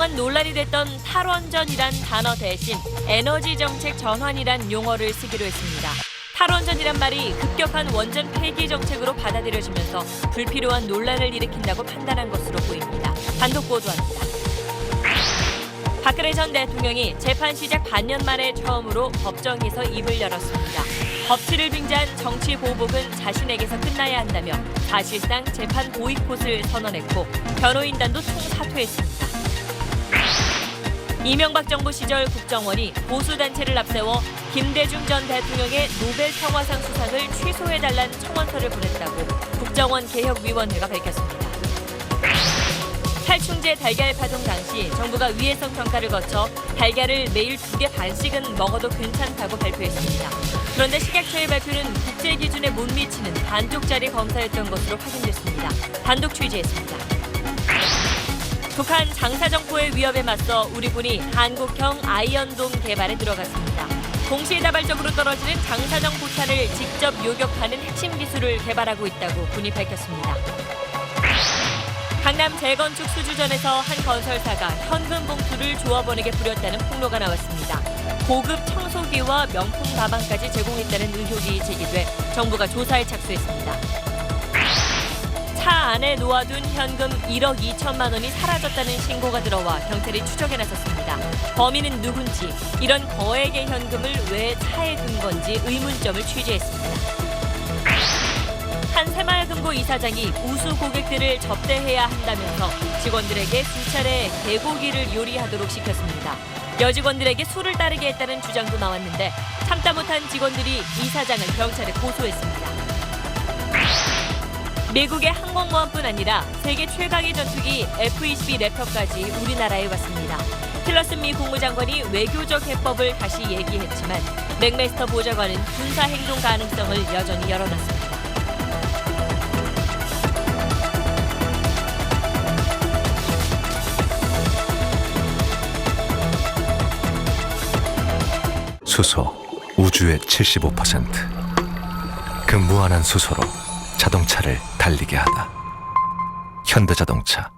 그동안 논란이 됐던 탈원전이란 단어 대신 에너지 정책 전환이란 용어를 쓰기로 했습니다. 탈원전이란 말이 급격한 원전 폐기 정책으로 받아들여지면서 불필요한 논란을 일으킨다고 판단한 것으로 보입니다. 단독 보도합니다. 박근혜 전 대통령이 재판 시작 반년 만에 처음으로 법정에서 입을 열었습니다. 법치를 빙자한 정치 보복은 자신에게서 끝나야 한다며 사실상 재판 보이콧을 선언했고 변호인단도 총사퇴했습니다. 이명박 정부 시절 국정원이 보수단체를 앞세워 김대중 전 대통령의 노벨 평화상 수상을 취소해달라는 청원서를 보냈다고 국정원개혁위원회가 밝혔습니다. 살충제 달걀 파동 당시 정부가 위해성 평가를 거쳐 달걀을 매일 2개 반씩은 먹어도 괜찮다고 발표했습니다. 그런데 식약처의 발표는 국제 기준에 못 미치는 반쪽짜리 검사였던 것으로 확인됐습니다. 단독 취재했습니다. 북한 장사정포의 위협에 맞서 우리 군이 한국형 아이언돔 개발에 들어갔습니다. 동시다발적으로 떨어지는 장사정 포탄을 직접 요격하는 핵심 기술을 개발하고 있다고 군이 밝혔습니다. 강남 재건축 수주전에서 한 건설사가 현금 봉투를 조합원에게 뿌렸다는 폭로가 나왔습니다. 고급 청소기와 명품 가방까지 제공했다는 의혹이 제기돼 정부가 조사에 착수했습니다. 차 안에 놓아둔 현금 1억 2천만 원이 사라졌다는 신고가 들어와 경찰이 추적에 나섰습니다. 범인은 누군지, 이런 거액의 현금을 왜 차에 둔 건지 의문점을 취재했습니다. 한 새마을금고 이사장이 우수 고객들을 접대해야 한다면서 직원들에게 수차례 개고기를 요리하도록 시켰습니다. 여직원들에게 술을 따르게 했다는 주장도 나왔는데 참다 못한 직원들이 이사장을 경찰에 고소했습니다. 미국의 항공모함뿐 아니라 세계 최강의 전투기 F-22 래퍼까지 우리나라에 왔습니다. 틸러슨 미 국무장관이 외교적 해법을 다시 얘기했지만 맥메스터 보좌관은 군사행동 가능성을 여전히 열어놨습니다. 수소, 우주의 75%. 그 무한한 수소로 자동차를 달리게 하다. 현대자동차.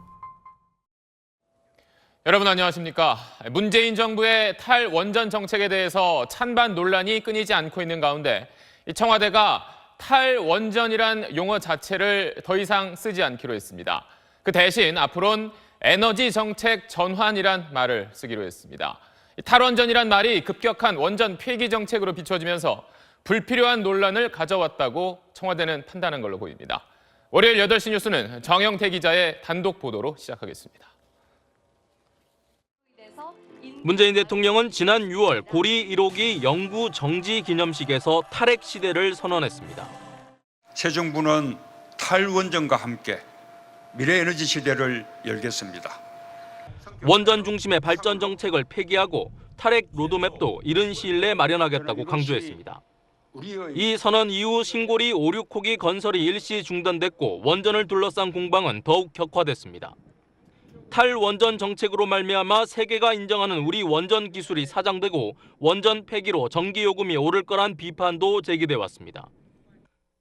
여러분 안녕하십니까? 문재인 정부의 탈원전 정책에 대해서 찬반 논란이 끊이지 않고 있는 가운데 청와대가 탈원전이란 용어 자체를 더 이상 쓰지 않기로 했습니다. 그 대신 앞으로는 에너지 정책 전환이란 말을 쓰기로 했습니다. 탈원전이란 말이 급격한 원전 폐기 정책으로 비춰지면서 불필요한 논란을 가져왔다고 청와대는 판단한 걸로 보입니다. 월요일 8시 뉴스는 정영태 기자의 단독 보도로 시작하겠습니다. 문재인 대통령은 지난 6월 고리 1호기 영구 정지 기념식에서 탈핵 시대를 선언했습니다. 새 정부는 탈원전과 함께 미래에너지 시대를 열겠습니다. 원전 중심의 발전 정책을 폐기하고 탈핵 로드맵도 이른 시일 내에 마련하겠다고 강조했습니다. 이 선언 이후 신고리 5, 6호기 건설이 일시 중단됐고 원전을 둘러싼 공방은 더욱 격화됐습니다. 탈원전 정책으로 말미암아 세계가 인정하는 우리 원전 기술이 사장되고 원전 폐기로 전기요금이 오를 거란 비판도 제기돼 왔습니다.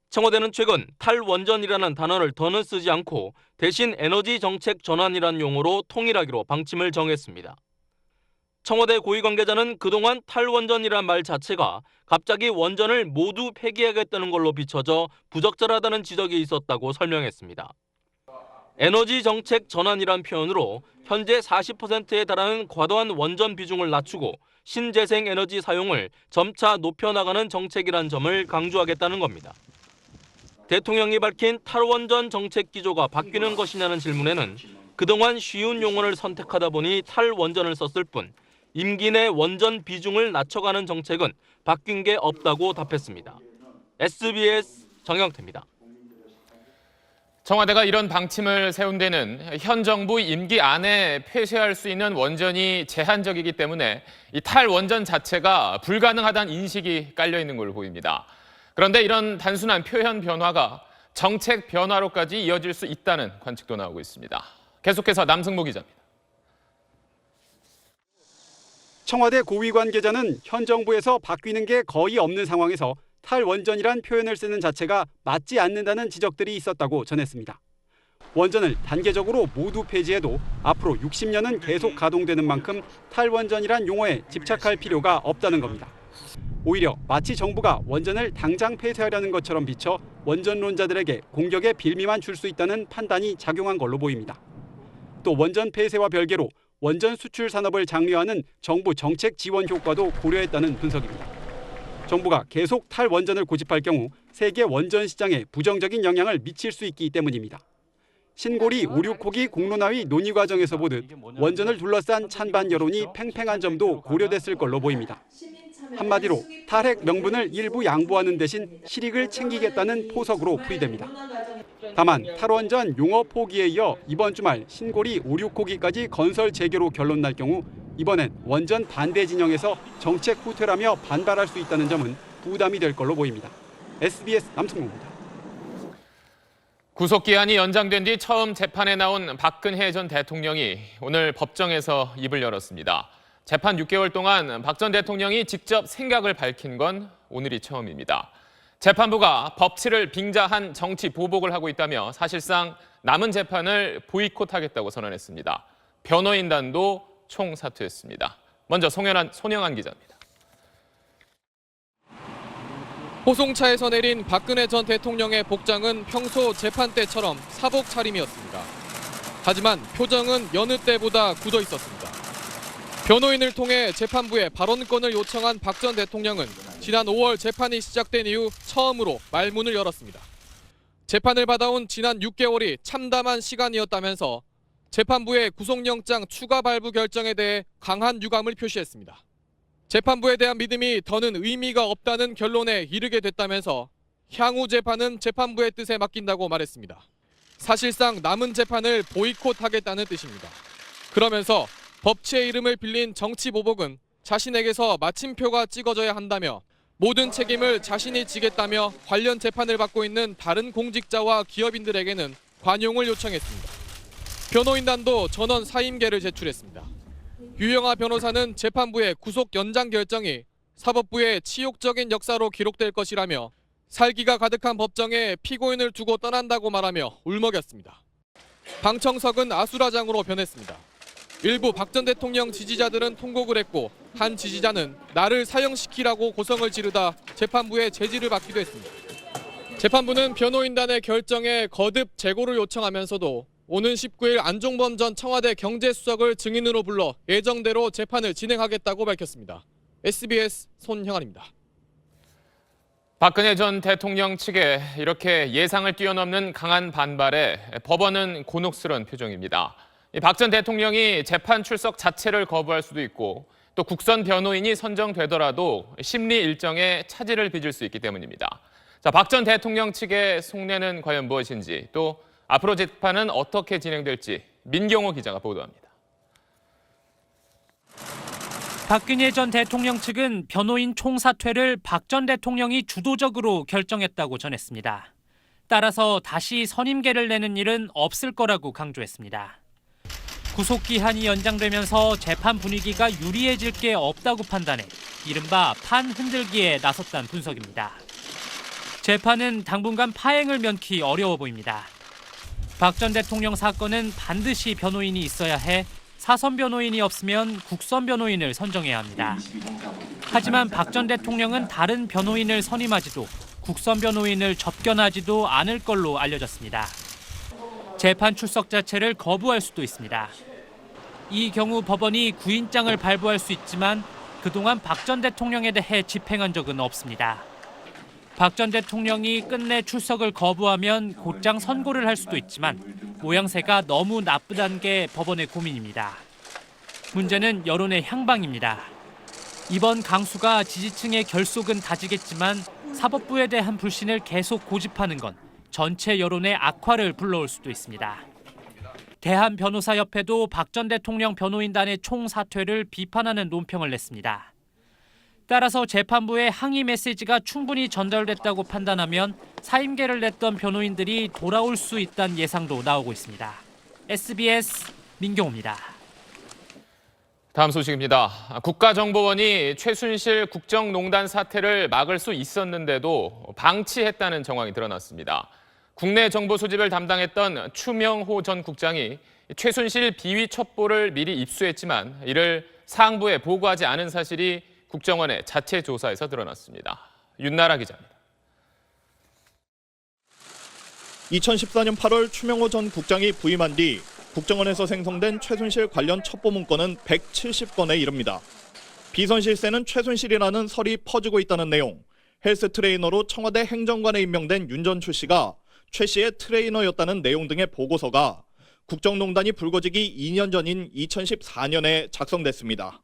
청와대는 최근 탈원전이라는 단어를 더는 쓰지 않고 대신 에너지 정책 전환이란 용어로 통일하기로 방침을 정했습니다. 청와대 고위 관계자는 그동안 탈원전이란 말 자체가 갑자기 원전을 모두 폐기하겠다는 걸로 비춰져 부적절하다는 지적이 있었다고 설명했습니다. 에너지 정책 전환이란 표현으로 현재 40%에 달하는 과도한 원전 비중을 낮추고 신재생 에너지 사용을 점차 높여나가는 정책이란 점을 강조하겠다는 겁니다. 대통령이 밝힌 탈원전 정책 기조가 바뀌는 것이냐는 질문에는 그동안 쉬운 용어를 선택하다 보니 탈원전을 썼을 뿐 임기 내 원전 비중을 낮춰가는 정책은 바뀐 게 없다고 답했습니다. SBS 정영태입니다. 청와대가 이런 방침을 세운 데는 현 정부 임기 안에 폐쇄할 수 있는 원전이 제한적이기 때문에 이 탈원전 자체가 불가능하다는 인식이 깔려 있는 걸로 보입니다. 그런데 이런 단순한 표현 변화가 정책 변화로까지 이어질 수 있다는 관측도 나오고 있습니다. 계속해서 남승모 기자입니다. 청와대 고위 관계자는 현 정부에서 바뀌는 게 거의 없는 상황에서 탈원전이란 표현을 쓰는 자체가 맞지 않는다는 지적들이 있었다고 전했습니다. 원전을 단계적으로 모두 폐지해도 앞으로 60년은 계속 가동되는 만큼 탈원전이란 용어에 집착할 필요가 없다는 겁니다. 오히려 마치 정부가 원전을 당장 폐쇄하려는 것처럼 비춰 원전론자들에게 공격의 빌미만 줄 수 있다는 판단이 작용한 걸로 보입니다. 또 원전 폐쇄와 별개로 원전 수출 산업을 장려하는 정부 정책 지원 효과도 고려했다는 분석입니다. 정부가 계속 탈원전을 고집할 경우 세계 원전 시장에 부정적인 영향을 미칠 수 있기 때문입니다. 신고리 5, 6호기 공론화의 논의 과정에서 보듯 원전을 둘러싼 찬반 여론이 팽팽한 점도 고려됐을 걸로 보입니다. 한마디로 탈핵 명분을 일부 양보하는 대신 실익을 챙기겠다는 포석으로 풀이됩니다. 다만 탈원전 용어 포기에 이어 이번 주말 신고리 5, 6호기까지 건설 재개로 결론 날 경우 이번엔 원전 반대 진영에서 정책 후퇴라며 반발할 수 있다는 점은 부담이 될 걸로 보입니다. SBS 남성국입니다. 구속기한이 연장된 뒤 처음 재판에 나온 박근혜 전 대통령이 오늘 법정에서 입을 열었습니다. 재판 6개월 동안 박 전 대통령이 직접 생각을 밝힌 건 오늘이 처음입니다. 재판부가 법치를 빙자한 정치 보복을 하고 있다며 사실상 남은 재판을 보이콧하겠다고 선언했습니다. 변호인단도 총사퇴했습니다. 먼저 손영한 기자입니다. 호송차에서 내린 박근혜 전 대통령의 복장은 평소 재판 때처럼 사복 차림이었습니다. 하지만 표정은 여느 때보다 굳어 있었습니다. 변호인을 통해 재판부에 발언권을 요청한 박 전 대통령은 지난 5월 재판이 시작된 이후 처음으로 말문을 열었습니다. 재판을 받아온 지난 6개월이 참담한 시간이었다면서 재판부의 구속영장 추가 발부 결정에 대해 강한 유감을 표시했습니다. 재판부에 대한 믿음이 더는 의미가 없다는 결론에 이르게 됐다면서 향후 재판은 재판부의 뜻에 맡긴다고 말했습니다. 사실상 남은 재판을 보이콧하겠다는 뜻입니다. 그러면서 법치의 이름을 빌린 정치 보복은 자신에게서 마침표가 찍어져야 한다며 모든 책임을 자신이 지겠다며 관련 재판을 받고 있는 다른 공직자와 기업인들에게는 관용을 요청했습니다. 변호인단도 전원 사임계를 제출했습니다. 유영하 변호사는 재판부의 구속 연장 결정이 사법부의 치욕적인 역사로 기록될 것이라며 살기가 가득한 법정에 피고인을 두고 떠난다고 말하며 울먹였습니다. 방청석은 아수라장으로 변했습니다. 일부 박 전 대통령 지지자들은 통곡을 했고 한 지지자는 나를 사형시키라고 고성을 지르다 재판부의 제지를 받기도 했습니다. 재판부는 변호인단의 결정에 거듭 재고를 요청하면서도 오는 19일 안종범 전 청와대 경제수석을 증인으로 불러 예정대로 재판을 진행하겠다고 밝혔습니다. SBS 손형환입니다. 박근혜 전 대통령 측에 이렇게 예상을 뛰어넘는 강한 반발에 법원은 곤혹스러운 표정입니다. 박 전 대통령이 재판 출석 자체를 거부할 수도 있고 또 국선 변호인이 선정되더라도 심리 일정에 차질을 빚을 수 있기 때문입니다. 자, 박 전 대통령 측의 속내는 과연 무엇인지 또 앞으로 재판은 어떻게 진행될지 민경호 기자가 보도합니다. 박근혜 전 대통령 측은 변호인 총사퇴를 박 전 대통령이 주도적으로 결정했다고 전했습니다. 따라서 다시 선임계를 내는 일은 없을 거라고 강조했습니다. 구속기한이 연장되면서 재판 분위기가 유리해질 게 없다고 판단해 이른바 판 흔들기에 나섰다는 분석입니다. 재판은 당분간 파행을 면키 어려워 보입니다. 박 전 대통령 사건은 반드시 변호인이 있어야 해 사선 변호인이 없으면 국선 변호인을 선정해야 합니다. 하지만 박 전 대통령은 다른 변호인을 선임하지도 국선 변호인을 접견하지도 않을 걸로 알려졌습니다. 재판 출석 자체를 거부할 수도 있습니다. 이 경우 법원이 구인장을 발부할 수 있지만 그동안 박 전 대통령에 대해 집행한 적은 없습니다. 박 전 대통령이 끝내 출석을 거부하면 곧장 선고를 할 수도 있지만 모양새가 너무 나쁘다는 게 법원의 고민입니다. 문제는 여론의 향방입니다. 이번 강수가 지지층의 결속은 다지겠지만 사법부에 대한 불신을 계속 고집하는 건 전체 여론의 악화를 불러올 수도 있습니다. 대한변호사협회도 박 전 대통령 변호인단의 총사퇴를 비판하는 논평을 냈습니다. 따라서 재판부의 항의 메시지가 충분히 전달됐다고 판단하면 사임계를 냈던 변호인들이 돌아올 수 있다는 예상도 나오고 있습니다. SBS 민경호입니다. 다음 소식입니다. 국가정보원이 최순실 국정농단 사태를 막을 수 있었는데도 방치했다는 정황이 드러났습니다. 국내 정보 수집을 담당했던 추명호 전 국장이 최순실 비위 첩보를 미리 입수했지만 이를 상부에 보고하지 않은 사실이 국정원의 자체 조사에서 드러났습니다. 윤나라 기자입니다. 2014년 8월 추명호 전 국장이 부임한 뒤 국정원에서 생성된 최순실 관련 첩보 문건은 170건에 이릅니다. 비선실세는 최순실이라는 설이 퍼지고 있다는 내용, 헬스 트레이너로 청와대 행정관에 임명된 윤 전 출시가 최 씨의 트레이너였다는 내용 등의 보고서가 국정농단이 불거지기 2년 전인 2014년에 작성됐습니다.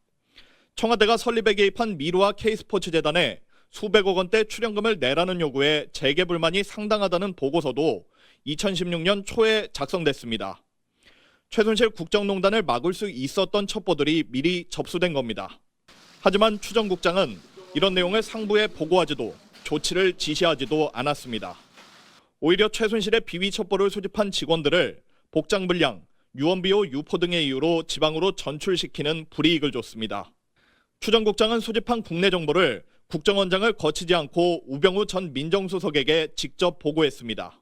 청와대가 설립에 개입한 미르와 K스포츠재단에 수백억 원대 출연금을 내라는 요구에 재개 불만이 상당하다는 보고서도 2016년 초에 작성됐습니다. 최순실 국정농단을 막을 수 있었던 첩보들이 미리 접수된 겁니다. 하지만 추 전 국장은 이런 내용을 상부에 보고하지도 조치를 지시하지도 않았습니다. 오히려 최순실의 비위 첩보를 수집한 직원들을 복장 불량, 유언비어 유포 등의 이유로 지방으로 전출시키는 불이익을 줬습니다. 추 전 국장은 수집한 국내 정보를 국정원장을 거치지 않고 우병우 전 민정수석에게 직접 보고했습니다.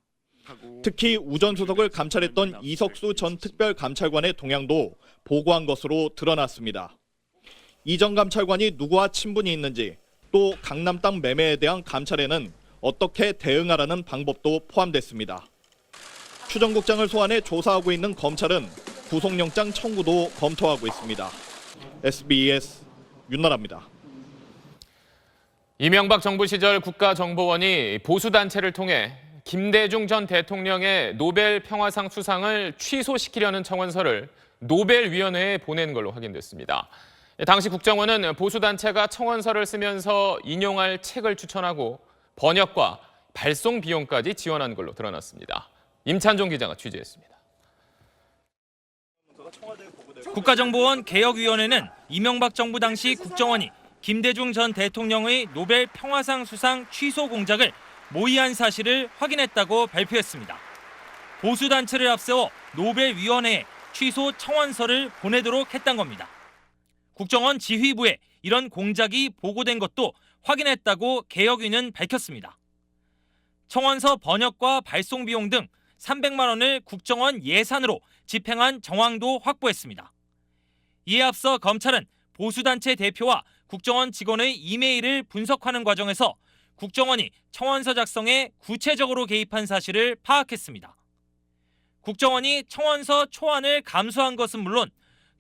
특히 우 전 수석을 감찰했던 이석수 전 특별감찰관의 동향도 보고한 것으로 드러났습니다. 이 전 감찰관이 누구와 친분이 있는지, 또 강남 땅 매매에 대한 감찰에는 어떻게 대응하라는 방법도 포함됐습니다. 추 전 국장을 소환해 조사하고 있는 검찰은 구속영장 청구도 검토하고 있습니다. SBS 윤나라입니다. 이명박 정부 시절 국가정보원이 보수단체를 통해 김대중 전 대통령의 노벨 평화상 수상을 취소시키려는 청원서를 노벨위원회에 보낸 걸로 확인됐습니다. 당시 국정원은 보수단체가 청원서를 쓰면서 인용할 책을 추천하고 번역과 발송 비용까지 지원한 걸로 드러났습니다. 임찬종 기자가 취재했습니다. 국가정보원 개혁위원회는 이명박 정부 당시 국정원이 김대중 전 대통령의 노벨 평화상 수상 취소 공작을 모의한 사실을 확인했다고 발표했습니다. 보수단체를 앞세워 노벨위원회에 취소 청원서를 보내도록 했던 겁니다. 국정원 지휘부에 이런 공작이 보고된 것도 확인했다고 개혁위는 밝혔습니다. 청원서 번역과 발송 비용 등 300만 원을 국정원 예산으로 집행한 정황도 확보했습니다. 이에 앞서 검찰은 보수단체 대표와 국정원 직원의 이메일을 분석하는 과정에서 국정원이 청원서 작성에 구체적으로 개입한 사실을 파악했습니다. 국정원이 청원서 초안을 감수한 것은 물론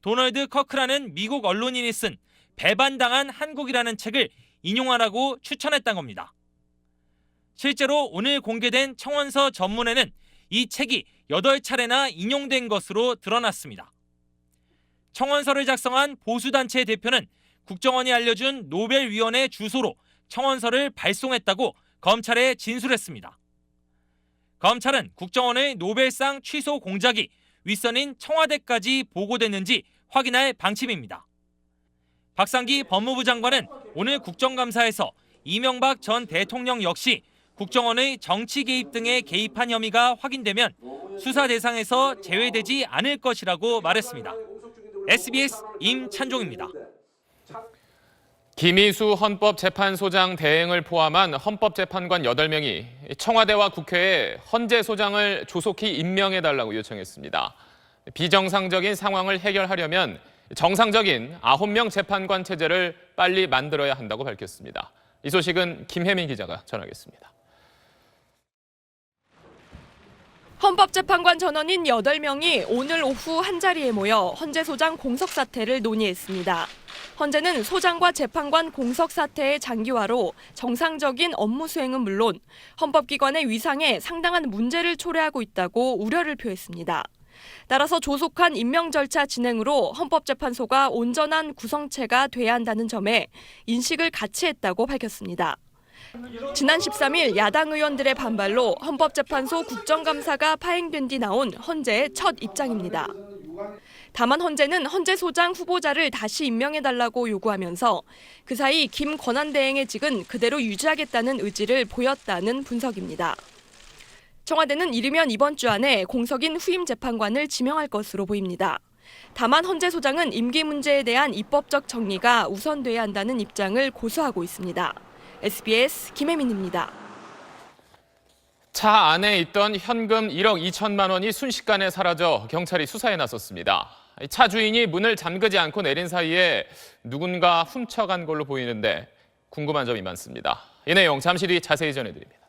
도널드 커크라는 미국 언론인이 쓴 배반당한 한국이라는 책을 인용하라고 추천했던 겁니다. 실제로 오늘 공개된 청원서 전문에는 이 책이 8차례나 인용된 것으로 드러났습니다. 청원서를 작성한 보수단체 대표는 국정원이 알려준 노벨위원회 주소로 청원서를 발송했다고 검찰에 진술했습니다. 검찰은 국정원의 노벨상 취소 공작이 윗선인 청와대까지 보고됐는지 확인할 방침입니다. 박상기 법무부 장관은 오늘 국정감사에서 이명박 전 대통령 역시 국정원의 정치 개입 등에 개입한 혐의가 확인되면 수사 대상에서 제외되지 않을 것이라고 말했습니다. SBS 임찬종입니다. 김희수 헌법재판소장 대행을 포함한 헌법재판관 8명이 청와대와 국회에 헌재 소장을 조속히 임명해달라고 요청했습니다. 비정상적인 상황을 해결하려면 정상적인 9명 재판관 체제를 빨리 만들어야 한다고 밝혔습니다. 이 소식은 김혜민 기자가 전하겠습니다. 헌법재판관 전원인 8명이 오늘 오후 한자리에 모여 헌재소장 공석사퇴를 논의했습니다. 헌재는 소장과 재판관 공석사퇴의 장기화로 정상적인 업무 수행은 물론 헌법기관의 위상에 상당한 문제를 초래하고 있다고 우려를 표했습니다. 따라서 조속한 임명 절차 진행으로 헌법재판소가 온전한 구성체가 돼야 한다는 점에 인식을 같이 했다고 밝혔습니다. 지난 13일 야당 의원들의 반발로 헌법재판소 국정감사가 파행된 뒤 나온 헌재의 첫 입장입니다. 다만 헌재는 헌재소장 후보자를 다시 임명해달라고 요구하면서 그 사이 김 권한대행의 직은 그대로 유지하겠다는 의지를 보였다는 분석입니다. 청와대는 이르면 이번 주 안에 공석인 후임 재판관을 지명할 것으로 보입니다. 다만 헌재소장은 임기 문제에 대한 입법적 정리가 우선돼야 한다는 입장을 고수하고 있습니다. SBS 김혜민입니다. 차 안에 있던 현금 1억 2천만 원이 순식간에 사라져 경찰이 수사에 나섰습니다. 차 주인이 문을 잠그지 않고 내린 사이에 누군가 훔쳐간 걸로 보이는데 궁금한 점이 많습니다. 이 내용 잠시 뒤 자세히 전해드립니다.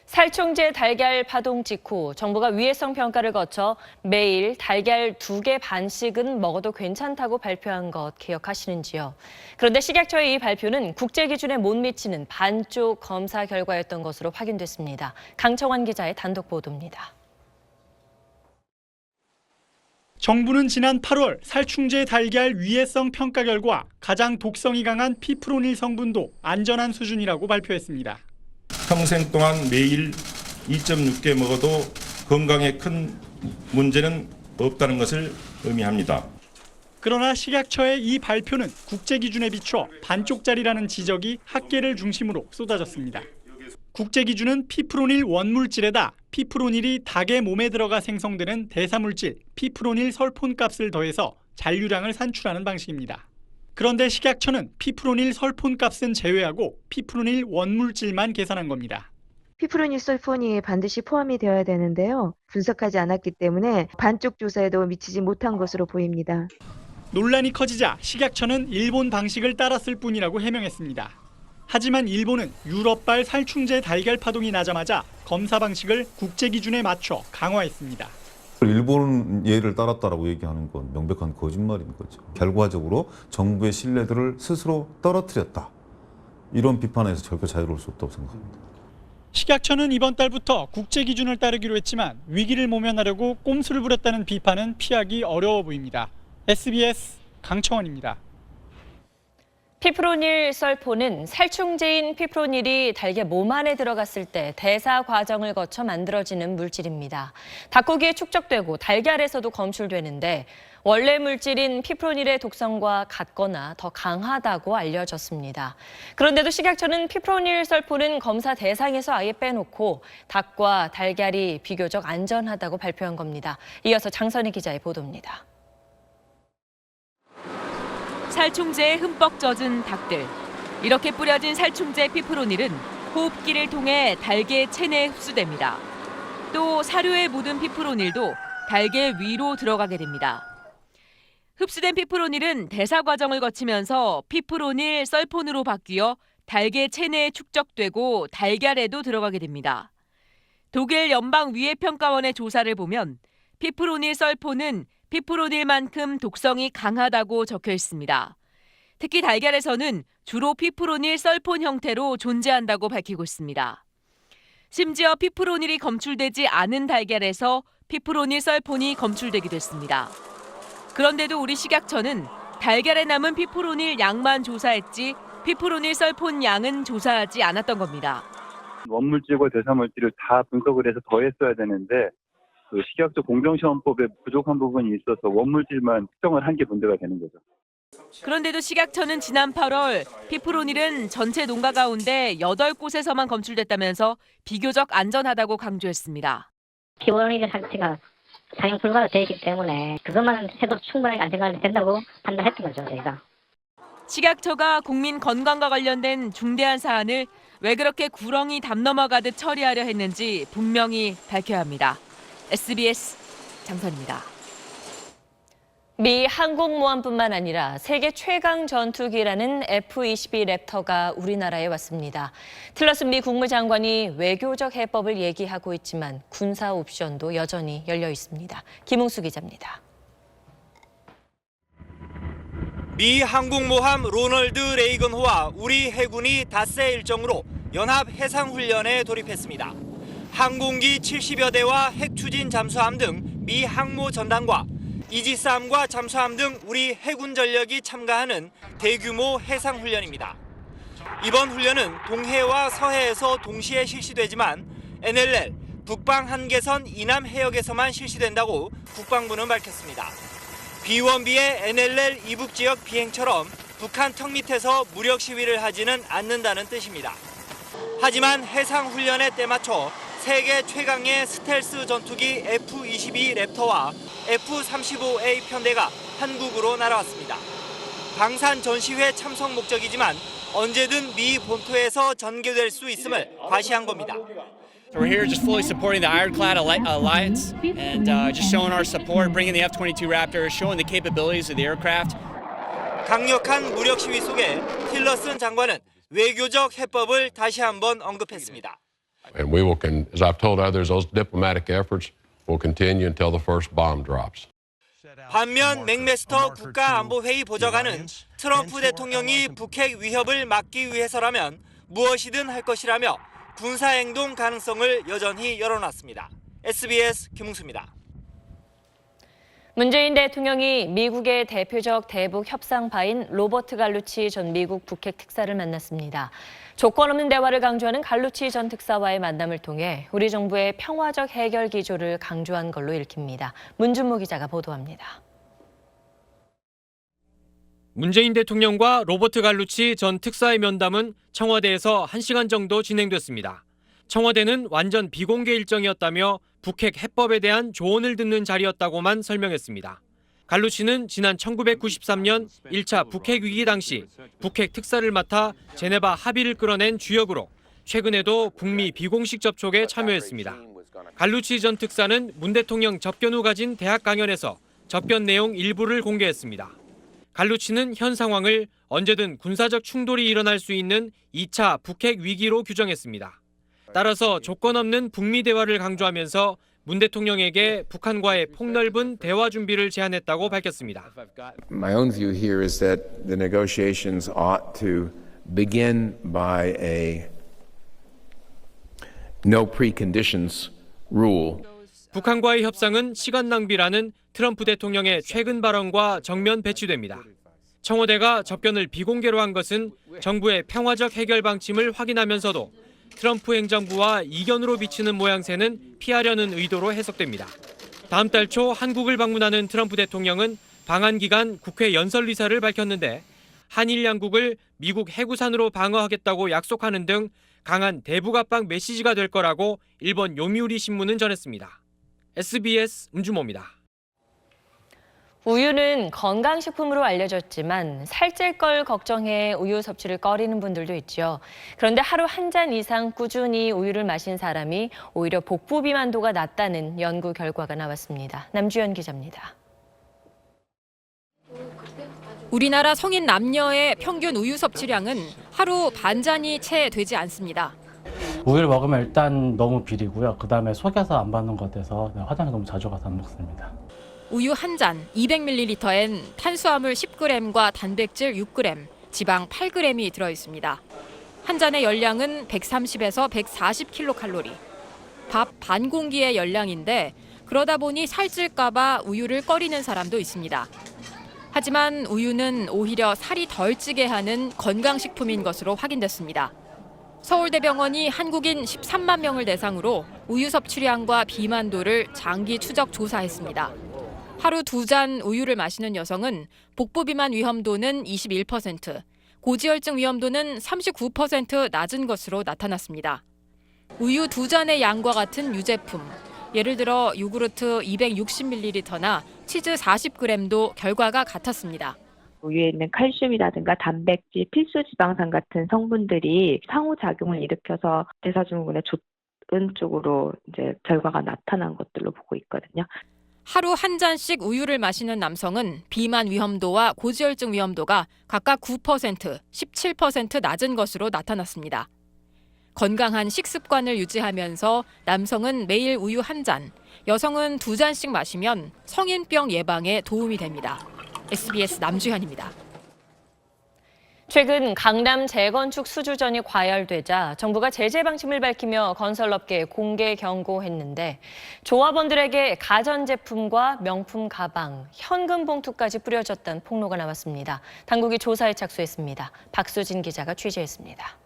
살충제 달걀 파동 직후 정부가 위해성 평가를 거쳐 매일 달걀 2개 반씩은 먹어도 괜찮다고 발표한 것 기억하시는지요? 그런데 식약처의 이 발표는 국제 기준에 못 미치는 반쪽 검사 결과였던 것으로 확인됐습니다. 강청환 기자의 단독 보도입니다. 정부는 지난 8월 살충제 달걀 위해성 평가 결과 가장 독성이 강한 피프로닐 성분도 안전한 수준이라고 발표했습니다. 평생 동안 매일 2.6개 먹어도 건강에 큰 문제는 없다는 것을 의미합니다. 그러나 식약처의 이 발표는 국제 기준에 비춰 반쪽짜리라는 지적이 학계를 중심으로 쏟아졌습니다. 국제 기준은 피프로닐 원물질에다 피프로닐이 닭의 몸에 들어가 생성되는 대사물질 피프로닐 설폰 값을 더해서 잔류량을 산출하는 방식입니다. 그런데 식약처는 피프로닐 설폰 값은 제외하고 피프로닐 원물질만 계산한 겁니다. 피프로닐 설폰이 반드시 포함이 되어야 되는데요. 분석하지 않았기 때문에 반쪽 조사에도 미치지 못한 것으로 보입니다. 논란이 커지자 식약처는 일본 방식을 따랐을 뿐이라고 해명했습니다. 하지만 일본은 유럽발 살충제 달걀 파동이 나자마자 검사 방식을 국제 기준에 맞춰 강화했습니다. 일본 예를 따랐다라고 얘기하는 건 명백한 거짓말인 거죠. 결과적으로 정부의 신뢰도를 스스로 떨어뜨렸다. 이런 비판에서 절대 자유로울 수 없다고 생각합니다. 식약처는 이번 달부터 국제 기준을 따르기로 했지만 위기를 모면하려고 꼼수를 부렸다는 비판은 피하기 어려워 보입니다. SBS 강청원입니다. 피프로닐 설폰은 살충제인 피프로닐이 달걀 몸 안에 들어갔을 때 대사 과정을 거쳐 만들어지는 물질입니다. 닭고기에 축적되고 달걀에서도 검출되는데 원래 물질인 피프로닐의 독성과 같거나 더 강하다고 알려졌습니다. 그런데도 식약처는 피프로닐 설폰은 검사 대상에서 아예 빼놓고 닭과 달걀이 비교적 안전하다고 발표한 겁니다. 이어서 장선희 기자의 보도입니다. 살충제에 흠뻑 젖은 닭들. 이렇게 뿌려진 살충제 피프로닐은 호흡기를 통해 닭의 체내에 흡수됩니다. 또 사료에 묻은 피프로닐도 닭의 위로 들어가게 됩니다. 흡수된 피프로닐은 대사 과정을 거치면서 피프로닐 설폰으로 바뀌어 닭의 체내에 축적되고 달걀에도 들어가게 됩니다. 독일 연방위해평가원의 조사를 보면 피프로닐 설폰은 피프로닐만큼 독성이 강하다고 적혀 있습니다. 특히 달걀에서는 주로 피프로닐 설폰 형태로 존재한다고 밝히고 있습니다. 심지어 피프로닐이 검출되지 않은 달걀에서 피프로닐 설폰이 검출되기도 했습니다. 그런데도 우리 식약처는 달걀에 남은 피프로닐 양만 조사했지 피프로닐 설폰 양은 조사하지 않았던 겁니다. 원물질과 대사물질을 다 분석을 해서 더했어야 되는데 식약처 공정시험법에 부족한 부분이 있어서 원물질만 특정을 한 게 문제가 되는 거죠. 그런데도 식약처는 지난 8월 피프로닐은 전체 농가 가운데 8곳에서만 검출됐다면서 비교적 안전하다고 강조했습니다. 피프로닐 자체가 사용 불가로 되어 있기 때문에 그것만 해도 충분하게 안전관리 된다고 판단했던 거죠, 저희가. 식약처가 국민 건강과 관련된 중대한 사안을 왜 그렇게 구렁이 담 넘어가듯 처리하려 했는지 분명히 밝혀야 합니다. SBS 장선입니다. 미 항공모함뿐만 아니라 세계 최강 전투기라는 F-22 랩터가 우리나라에 왔습니다. 틸러슨 미 국무장관이 외교적 해법을 얘기하고 있지만 군사 옵션도 여전히 열려 있습니다. 김웅수 기자입니다. 미 항공모함 로널드 레이건호와 우리 해군이 닷새 일정으로 연합 해상훈련에 돌입했습니다. 항공기 70여 대와 핵추진 잠수함 등 미 항모 전단과 이지스함과 잠수함 등 우리 해군 전력이 참가하는 대규모 해상훈련입니다. 이번 훈련은 동해와 서해에서 동시에 실시되지만 NLL 북방 한계선 이남 해역에서만 실시된다고 국방부는 밝혔습니다. B1B의 NLL 이북 지역 비행처럼 북한 턱 밑에서 무력 시위를 하지는 않는다는 뜻입니다. 하지만 해상훈련에 때맞춰 세계 최강의 스텔스 전투기 F-22 랩터와 F-35A 편대가 한국으로 날아왔습니다. 방산 전시회 참석 목적이지만 언제든 미 본토에서 전개될 수 있음을 과시한 겁니다. We're here just fully supporting the Ironclad Alliance and just showing our support, bringing the F-22 Raptor, showing the capabilities of the aircraft. 강력한 무력 시위 속에 틸러슨 장관은 외교적 해법을 다시 한번 언급했습니다. And we will, as I've told others, those diplomatic efforts will continue until the first bomb drops. 반면 맥메스터 국가안보회의 보좌관은 트럼프 대통령이 북핵 위협을 막기 위해서라면 무엇이든 할 것이라며 군사행동 가능성을 여전히 열어놨습니다. SBS 김웅수입니다. 문재인 대통령이 미국의 대표적 대북 협상파인 로버트 갈루치 전 미국 북핵 특사를 만났습니다. 조건 없는 대화를 강조하는 갈루치 전 특사와의 만남을 통해 우리 정부의 평화적 해결 기조를 강조한 걸로 읽힙니다. 문준모 기자가 보도합니다. 문재인 대통령과 로버트 갈루치 전 특사의 면담은 청와대에서 1시간 정도 진행됐습니다. 청와대는 완전 비공개 일정이었다며 북핵 해법에 대한 조언을 듣는 자리였다고만 설명했습니다. 갈루치는 지난 1993년 1차 북핵 위기 당시 북핵 특사를 맡아 제네바 합의를 끌어낸 주역으로 최근에도 북미 비공식 접촉에 참여했습니다. 갈루치 전 특사는 문 대통령 접견 후 가진 대학 강연에서 접견 내용 일부를 공개했습니다. 갈루치는 현 상황을 언제든 군사적 충돌이 일어날 수 있는 2차 북핵 위기로 규정했습니다. 따라서 조건 없는 북미 대화를 강조하면서 문 대통령에게 북한과의 폭넓은 대화 준비를 제안했다고 밝혔습니다. My own view here is that the negotiations ought to begin by a no preconditions rule. 북한과의 협상은 시간 낭비라는 트럼프 대통령의 최근 발언과 정면 배치됩니다. 청와대가 접견을 비공개로 한 것은 정부의 평화적 해결 방침을 확인하면서도 트럼프 행정부와 이견으로 비치는 모양새는 피하려는 의도로 해석됩니다. 다음 달 초 한국을 방문하는 트럼프 대통령은 방한 기간 국회 연설 의사를 밝혔는데 한일 양국을 미국 해구산으로 방어하겠다고 약속하는 등 강한 대북 압박 메시지가 될 거라고 일본 요미우리 신문은 전했습니다. SBS 문주모입니다. 우유는 건강식품으로 알려졌지만 살찔 걸 걱정해 우유 섭취를 꺼리는 분들도 있죠. 그런데 하루 한 잔 이상 꾸준히 우유를 마신 사람이 오히려 복부 비만도가 낮다는 연구 결과가 나왔습니다. 남주연 기자입니다. 우리나라 성인 남녀의 평균 우유 섭취량은 하루 반 잔이 채 되지 않습니다. 우유를 먹으면 일단 너무 비리고요. 그다음에 속여서 안 받는 것 같아서 화장실 너무 자주 가서 안 먹습니다. 우유 한 잔 200ml엔 탄수화물 10g과 단백질 6g, 지방 8g이 들어있습니다. 한 잔의 열량은 130에서 140kcal. 밥 반 공기의 열량인데 그러다 보니 살찔까봐 우유를 꺼리는 사람도 있습니다. 하지만 우유는 오히려 살이 덜 찌게 하는 건강식품인 것으로 확인됐습니다. 서울대병원이 한국인 13만 명을 대상으로 우유 섭취량과 비만도를 장기 추적 조사했습니다. 하루 2잔 우유를 마시는 여성은 복부 비만 위험도는 21%, 고지혈증 위험도는 39% 낮은 것으로 나타났습니다. 우유 2잔의 양과 같은 유제품, 예를 들어 요구르트 260ml나 치즈 40g도 결과가 같았습니다. 우유에 있는 칼슘이라든가 단백질, 필수 지방산 같은 성분들이 상호작용을 일으켜서 대사증후군에 좋은 쪽으로 이제 결과가 나타난 것들로 보고 있거든요. 하루 한 잔씩 우유를 마시는 남성은 비만 위험도와 고지혈증 위험도가 각각 9%, 17% 낮은 것으로 나타났습니다. 건강한 식습관을 유지하면서 남성은 매일 우유 한 잔, 여성은 2잔씩 마시면 성인병 예방에 도움이 됩니다. SBS 남주현입니다. 최근 강남 재건축 수주전이 과열되자 정부가 제재 방침을 밝히며 건설업계에 공개 경고했는데 조합원들에게 가전제품과 명품 가방, 현금 봉투까지 뿌려졌다는 폭로가 나왔습니다. 당국이 조사에 착수했습니다. 박수진 기자가 취재했습니다.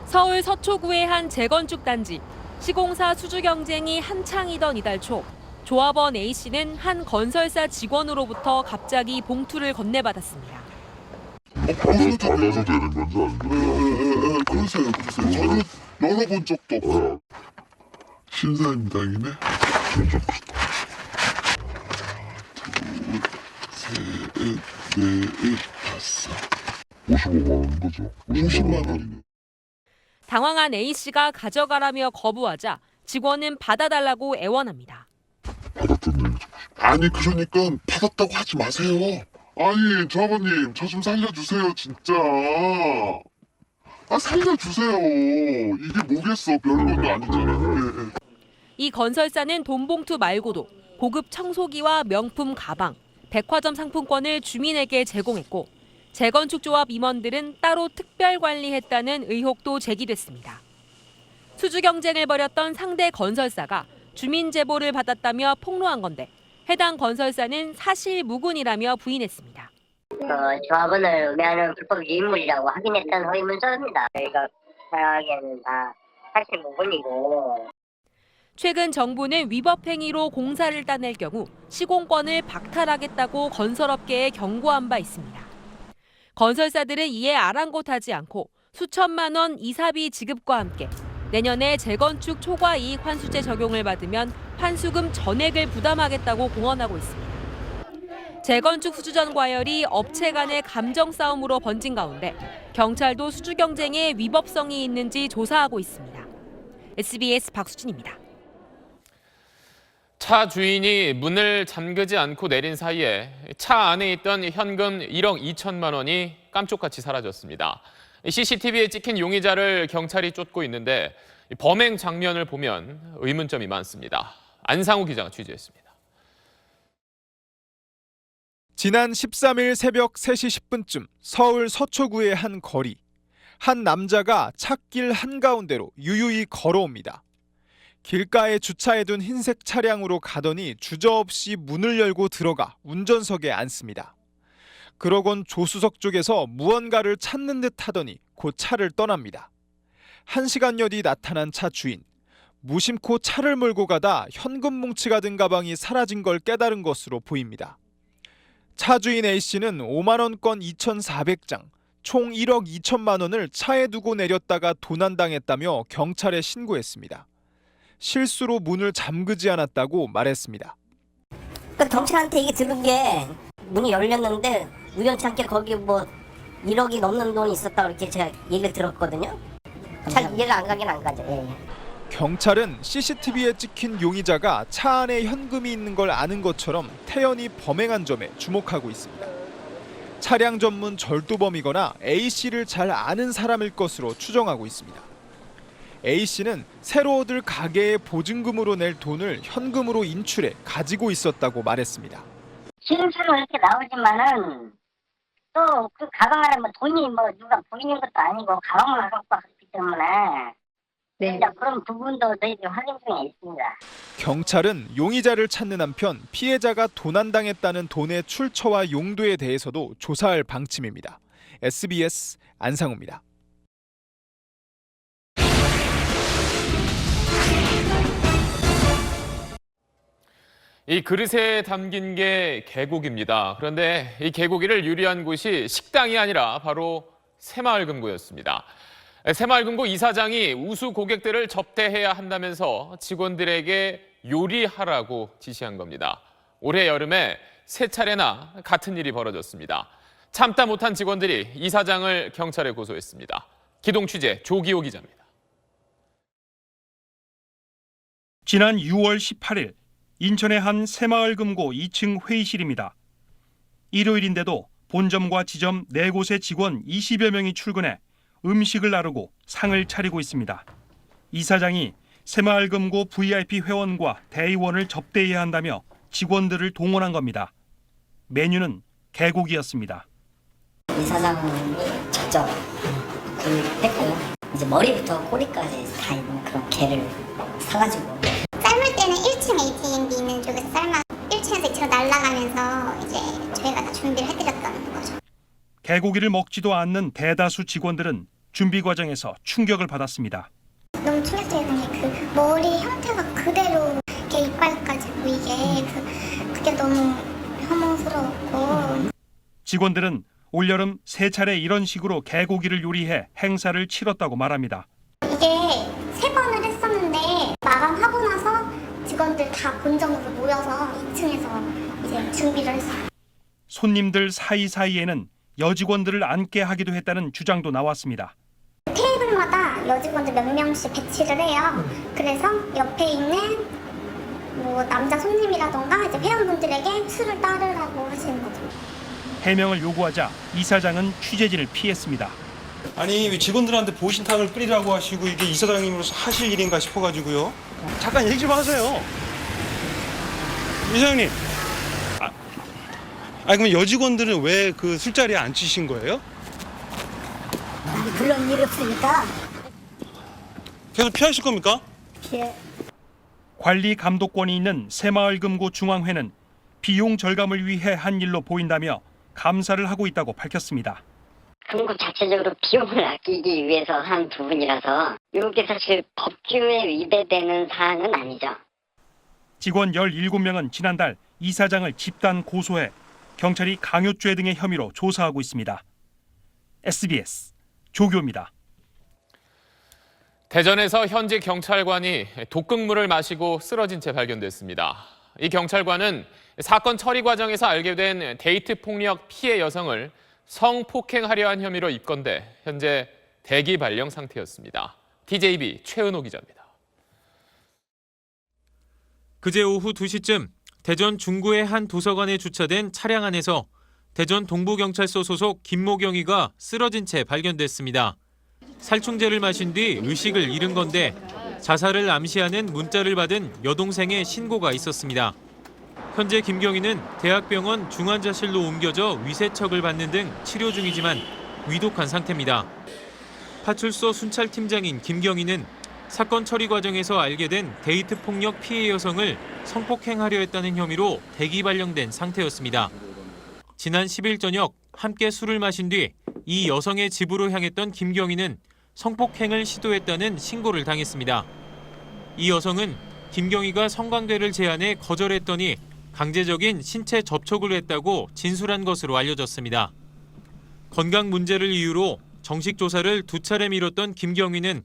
서울 서초구의 한 재건축 단지. 시공사 수주 경쟁이 한창이던 이달 초 조합원 A씨는 한 건설사 직원으로부터 갑자기 봉투를 건네받았습니다. 그래서 달라서 되는 건지 아닌가요? 그러세요. 저는 열어본 적도 없어요. 신사임당이네. 둘, 셋. 봤어. 55만 원인 거죠. 50만 원이네. 당황한 A씨가 가져가라며 거부하자 직원은 받아달라고 애원합니다. 아니 그러니까 받았다고 하지 마세요. 아니 저 아버님 저 좀 살려주세요 진짜. 아 살려주세요. 이게 뭐겠어 별것도 아니잖아. 이 건설사는 돈 봉투 말고도 고급 청소기와 명품 가방, 백화점 상품권을 주민에게 제공했고 재건축 조합 임원들은 따로 특별 관리했다는 의혹도 제기됐습니다. 수주 경쟁을 벌였던 상대 건설사가 주민 제보를 받았다며 폭로한 건데 해당 건설사는 사실 무근이라며 부인했습니다. 조합원을 음해하는 불법 유인물이라고 확인했던 허위 문서입니다. 저희가 생각하기에는 다 사실 무근이고. 최근 정부는 위법 행위로 공사를 따낼 경우 시공권을 박탈하겠다고 건설업계에 경고한 바 있습니다. 건설사들은 이에 아랑곳하지 않고 수천만 원 이사비 지급과 함께 내년에 재건축 초과 이익 환수제 적용을 받으면 환수금 전액을 부담하겠다고 공언하고 있습니다. 재건축 수주전 과열이 업체 간의 감정 싸움으로 번진 가운데 경찰도 수주 경쟁에 위법성이 있는지 조사하고 있습니다. SBS 박수진입니다. 차 주인이 문을 잠그지 않고 내린 사이에 차 안에 있던 현금 1억 2천만 원이 깜짝같이 사라졌습니다. CCTV에 찍힌 용의자를 경찰이 쫓고 있는데 범행 장면을 보면 의문점이 많습니다. 안상우 기자가 취재했습니다. 지난 13일 새벽 3시 10분쯤 서울 서초구의 한 거리. 한 남자가 찻길 한가운데로 유유히 걸어옵니다. 길가에 주차해둔 흰색 차량으로 가더니 주저없이 문을 열고 들어가 운전석에 앉습니다. 그러곤 조수석 쪽에서 무언가를 찾는 듯 하더니 곧 차를 떠납니다. 1시간여 뒤 나타난 차 주인. 무심코 차를 몰고 가다 현금 뭉치가 든 가방이 사라진 걸 깨달은 것으로 보입니다. 차 주인 A씨는 5만 원권 2,400장, 총 1억 2천만 원을 차에 두고 내렸다가 도난당했다며 경찰에 신고했습니다. 실수로 문을 잠그지 않았다고 말했습니다. 그러니까 경찰한테 이게 들은 게 문이 열렸는데 우연치 않게 거기 뭐 1억이 넘는 돈이 있었다고 이렇게 제가 얘기를 들었거든요. 잘 이해가 안 가긴 안 가죠. 경찰은 CCTV에 찍힌 용의자가 차 안에 현금이 있는 걸 아는 것처럼 태연히 범행한 점에 주목하고 있습니다. 차량 전문 절도범이거나 A씨를 잘 아는 사람일 것으로 추정하고 있습니다. A씨는 새로 얻을 가게에 보증금으로 낼 돈을 현금으로 인출해 가지고 있었다고 말했습니다. 실수로 이렇게 나오지만은 또 그 가방 안에 뭐 돈이 뭐 누가 보이는 것도 아니고 가방만 갖고 왔기 때문에 그런 부분도 저희들이 확인 중에 있습니다. 경찰은 용의자를 찾는 한편 피해자가 도난당했다는 돈의 출처와 용도에 대해서도 조사할 방침입니다. SBS 안상우입니다. 이 그릇에 담긴 게 개고기입니다. 그런데 이 개고기를 요리한 곳이 식당이 아니라 바로 새마을금고였습니다. 새마을금고 이사장이 우수 고객들을 접대해야 한다면서 직원들에게 요리하라고 지시한 겁니다. 올해 여름에 3차례나 같은 일이 벌어졌습니다. 참다 못한 직원들이 이사장을 경찰에 고소했습니다. 기동 취재 조기호 기자입니다. 지난 6월 18일 인천의 한 새마을금고 2층 회의실입니다. 일요일인데도 본점과 지점 4곳의 직원 20여 명이 출근해 음식을 나르고 상을 차리고 있습니다. 이사장이 새마을금고 VIP 회원과 대의원을 접대해야 한다며 직원들을 동원한 겁니다. 메뉴는 개고기였습니다. 이사장이 직접 구입했고요. 이제 머리부터 꼬리까지 다 있는 그런 게를 사가지고 삶을 때는 1층 ATM기 있는 쪽에서 삶아 1층에서 2층으로 날아가면서 이제 저희가 다 준비를 해드렸다는 거죠. 개고기를 먹지도 않는 대다수 직원들은 준비 과정에서 충격을 받았습니다. 너무 충격적인 게 그 머리 형태가 그대로 이렇게 이빨까지 보이게 그게 너무 혐오스러웠고. 직원들은 올여름 3차례 이런 식으로 개고기를 요리해 행사를 치렀다고 말합니다. 이게 3번을 했었는데 마감하고 나서 직원들 다 본점으로 모여서 2층에서 이제 준비를 했어요. 손님들 사이사이에는 여직원들을 앉게 하기도 했다는 주장도 나왔습니다. 테이블마다 여직원들 몇 명씩 배치를 해요. 그래서 옆에 있는 남자 손님이라던가 이제 회원분들에게 술을 따르라고 하시는 거죠. 해명을 요구하자 이사장은 취재진을 피했습니다. 아니 직원들한테 보신탕을 끓이라고 하시고 이게 이사장님으로서 하실 일인가 싶어가지고요. 잠깐 얘기 좀 하세요. 이사장님. 그럼 여직원들은 왜 그 술자리에 앉히신 거예요? 그런 일 없으니까. 계속 피하실 겁니까? 예. 관리 감독권이 있는 새마을금고 중앙회는 비용 절감을 위해 한 일로 보인다며 감사를 하고 있다고 밝혔습니다. 금고 자체적으로 비용을 아끼기 위해서 한 부분이라서 이게 사실 법규에 위배되는 사항은 아니죠. 직원 17명은 지난달 이사장을 집단 고소해 경찰이 강요죄 등의 혐의로 조사하고 있습니다. SBS 조교입니다. 대전에서 현직 경찰관이 독극물을 마시고 쓰러진 채 발견됐습니다. 이 경찰관은 사건 처리 과정에서 알게 된 데이트 폭력 피해 여성을 성폭행하려 한 혐의로 입건돼 현재 대기 발령 상태였습니다. TJB 최은호 기자입니다. 그제 오후 2시쯤 대전 중구의 한 도서관에 주차된 차량 안에서 대전 동부경찰서 소속 김모경이가 쓰러진 채 발견됐습니다. 살충제를 마신 뒤 의식을 잃은 건데 자살을 암시하는 문자를 받은 여동생의 신고가 있었습니다. 현재 김경희는 대학병원 중환자실로 옮겨져 위세척을 받는 등 치료 중이지만 위독한 상태입니다. 파출소 순찰팀장인 김경희는 사건 처리 과정에서 알게 된 데이트 폭력 피해 여성을 성폭행하려 했다는 혐의로 대기 발령된 상태였습니다. 지난 10일 저녁 함께 술을 마신 뒤 이 여성의 집으로 향했던 김경희는 성폭행을 시도했다는 신고를 당했습니다. 이 여성은 김경희가 성관계를 제안해 거절했더니 강제적인 신체 접촉을 했다고 진술한 것으로 알려졌습니다. 건강 문제를 이유로 정식 조사를 2차례 미뤘던 김경희는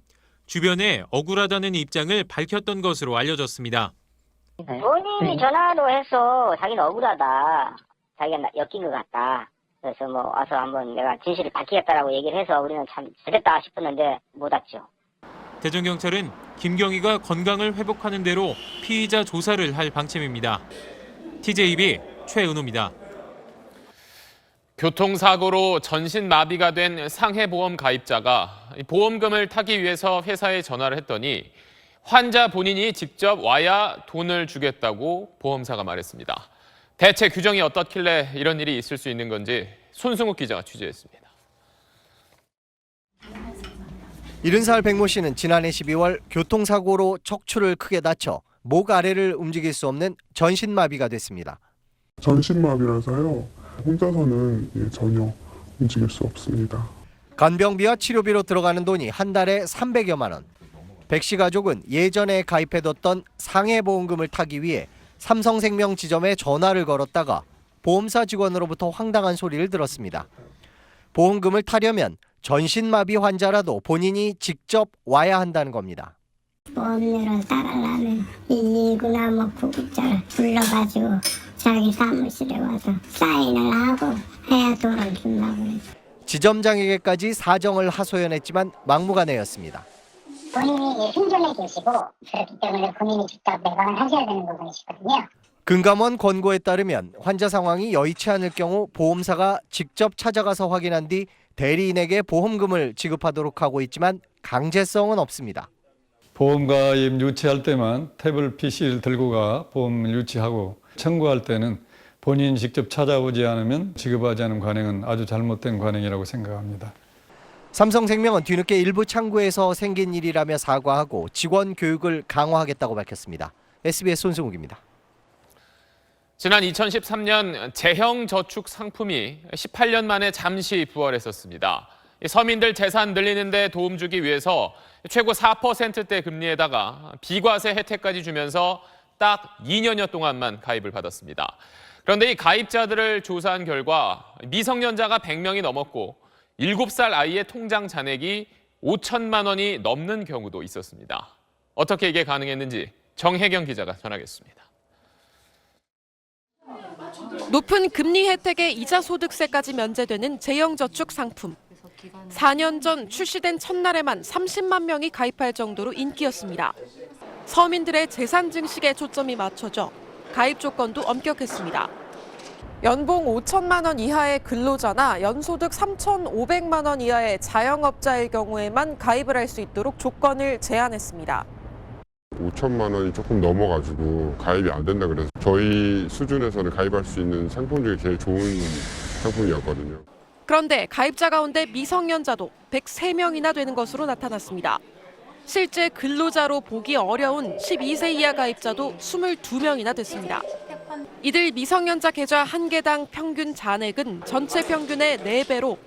주변에 억울하다는 입장을 밝혔던 것으로 알려졌습니다. 본인이 전화로 해서 자기는 억울하다. 자기가 엮인 것 같다. 그래서 와서 한번 내가 진실을 밝히겠다라고 얘기를 해서 우리는 참 잘했다 싶었는데 못 왔죠. 대전경찰은 김경희가 건강을 회복하는 대로 피의자 조사를 할 방침입니다. TJB 최은호입니다. 교통사고로 전신마비가 된 상해보험 가입자가 보험금을 타기 위해서 회사에 전화를 했더니 환자 본인이 직접 와야 돈을 주겠다고 보험사가 말했습니다. 대체 규정이 어떻길래 이런 일이 있을 수 있는 건지 손승욱 기자가 취재했습니다. 70살 백모 씨는 지난해 12월 교통사고로 척추를 크게 다쳐 목 아래를 움직일 수 없는 전신마비가 됐습니다. 전신마비라서요. 혼자서는 전혀 움직일 수 없습니다. 간병비와 치료비로 들어가는 돈이 한 달에 300여만 원. 백 씨 가족은 예전에 가입해뒀던 상해보험금을 타기 위해 삼성생명 지점에 전화를 걸었다가 보험사 직원으로부터 황당한 소리를 들었습니다. 보험금을 타려면 전신마비 환자라도 본인이 직접 와야 한다는 겁니다. 보험료를 따르려면 119나 구급차를 불러가지고 자기 사무실에 와서 사인을 하고 해야 돈을 준다고 그래요. 지점장에게까지 사정을 하소연했지만 막무가내였습니다. 본인이 생존해 계시고 그렇기 때문에 본인이 직접 내방을 하셔야 되는 부분이시거든요. 금감원 권고에 따르면 환자 상황이 여의치 않을 경우 보험사가 직접 찾아가서 확인한 뒤 대리인에게 보험금을 지급하도록 하고 있지만 강제성은 없습니다. 보험가입 유치할 때만 태블 PC를 들고 가 보험을 유치하고 청구할 때는 본인이 직접 찾아오지 않으면 지급하지 않은 관행은 아주 잘못된 관행이라고 생각합니다. 삼성생명은 뒤늦게 일부 창구에서 생긴 일이라며 사과하고 직원 교육을 강화하겠다고 밝혔습니다. SBS 손승욱입니다. 지난 2013년 재형 저축 상품이 18년 만에 잠시 부활했었습니다. 서민들 재산 늘리는 데 도움 주기 위해서 최고 4%대 금리에다가 비과세 혜택까지 주면서 딱 2년여 동안만 가입을 받았습니다. 그런데 이 가입자들을 조사한 결과 미성년자가 100명이 넘었고 7살 아이의 통장 잔액이 5천만 원이 넘는 경우도 있었습니다. 어떻게 이게 가능했는지 정혜경 기자가 전하겠습니다. 높은 금리 혜택에 이자 소득세까지 면제되는 재형저축 상품. 4년 전 출시된 첫날에만 30만 명이 가입할 정도로 인기였습니다. 서민들의 재산 증식에 초점이 맞춰져 가입 조건도 엄격했습니다. 연봉 5천만 원 이하의 근로자나 연소득 3,500만 원 이하의 자영업자의 경우에만 가입을 할 수 있도록 조건을 제한했습니다. 5천만 원이 조금 넘어가지고 가입이 안 된다 그래서 저희 수준에서는 가입할 수 있는 상품 중에 제일 좋은 상품이었거든요. 그런데 가입자 가운데 미성년자도 103명이나 되는 것으로 나타났습니다. 실제 근로자로 보기 어려운 12세 이하 가입자도 22명이나 됐습니다. 이들 미성년자 계좌 한 개당 평균 잔액은 전체 평균의 4배로